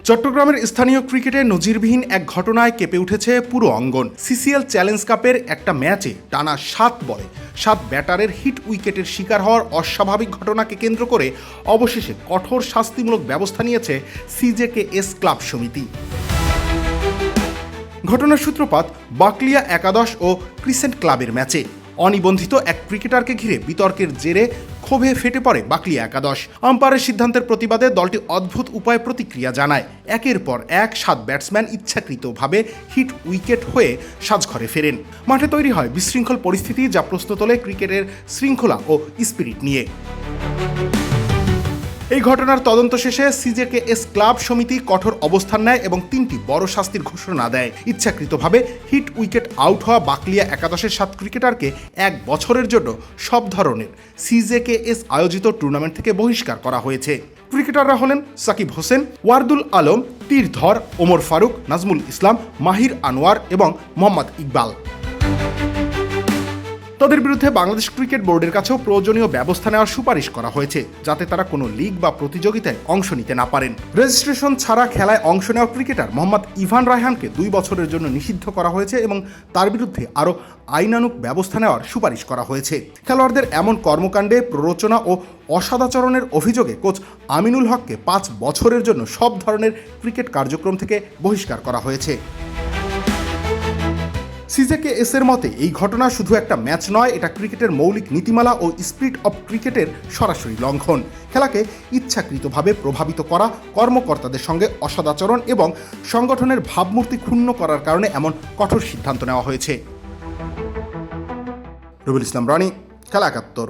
চট্টগ্রামের স্থানীয় ক্রিকেটে নজিরবিহীন এক ঘটনায় কেঁপে উঠেছে পুরো অঙ্গন। সিসিএল চ্যালেঞ্জ কাপের একটা ম্যাচে টানা 7 বলে 7 ব্যাটারের হিট উইকেটের শিকার হওয়ার অস্বাভাবিক ঘটনাকে কেন্দ্র করে অবশেষে কঠোর শাস্তিমূলক ব্যবস্থা নিয়েছে সিজেকেএস ক্লাব সমিতি। ঘটনার সূত্রপাত বাকলিয়া একাদশ ও ক্রিসেন্ট ক্লাবের ম্যাচে। অনিবন্ধিত এক ক্রিকেটারকে ঘিরে বিতর্কের জেরে ক্ষোভে ফেটে পড়ে বাকলিয়া একাদশ। আম্পায়ারের সিদ্ধান্তের প্রতিবাদে দলটি অদ্ভুত উপায়ে প্রতিক্রিয়া জানায়। একের পর এক 7 ব্যাটসম্যান ইচ্ছাকৃতভাবে হিট উইকেট হয়ে সাজঘরে ফেরেন। মাঠে তৈরি হয় বিশৃঙ্খল পরিস্থিতি, যা প্রশ্ন তোলে ক্রিকেটের শৃঙ্খলা ও স্পিরিট নিয়ে। এই ঘটনার তদন্ত শেষে সিজেকেএস ক্লাব সমিতি কঠোর অবস্থান নেয় এবং 3টি বড় শাস্তির ঘোষণা দেয়। ইচ্ছাকৃতভাবে হিট উইকেট আউট হওয়া বাকলিয়া একাদশের 7 ক্রিকেটারকে 1 বছরের জন্য সব ধরনের সিজেকেএস আয়োজিত টুর্নামেন্ট থেকে বহিষ্কার করা হয়েছে। ক্রিকেটাররা হলেন সাকিব হোসেন, ওয়ারদুল আলম, তীরধর, ওমর ফারুক, নাজমুল ইসলাম, মাহির আনোয়ার এবং মোহাম্মদ ইকবাল। তাদের বিরুদ্ধে বাংলাদেশ ক্রিকেট বোর্ডের কাছেও প্রয়োজনীয় ব্যবস্থা নেওয়ার সুপারিশ করা হয়েছে, যাতে তারা কোনো লিগ বা প্রতিযোগিতায় অংশ নিতে না পারেন। রেজিস্ট্রেশন ছাড়া খেলায় অংশ নেওয়া ক্রিকেটার মোহাম্মদ ইভান রায়হানকে 2 বছরের জন্য নিষিদ্ধ করা হয়েছে এবং তার বিরুদ্ধে আরও আইনানুগ ব্যবস্থা নেওয়ার সুপারিশ করা হয়েছে। খেলোয়াড়দের এমন কর্মকাণ্ডে প্ররোচনা ও অসদাচরণের অভিযোগে কোচ আমিনুল হককে 5 বছরের জন্য সব ধরনের ক্রিকেট কার্যক্রম থেকে বহিষ্কার করা হয়েছে। সিজেকেএস এর মতে এই ঘটনা শুধু একটা ম্যাচ নয়, এটা ক্রিকেটের মৌলিক নীতিমালা ও স্পিরিট অফ ক্রিকেটের সরাসরি লঙ্ঘন। খেলাকে ইচ্ছাকৃতভাবে প্রভাবিত করা, কর্মকর্তাদের সঙ্গে অসদাচরণ এবং সংগঠনের ভাবমূর্তি ক্ষুণ্ণ করার কারণে এমন কঠোর সিদ্ধান্ত নেওয়া হয়েছে। রবিউল ইসলাম রানী, খেলা 71।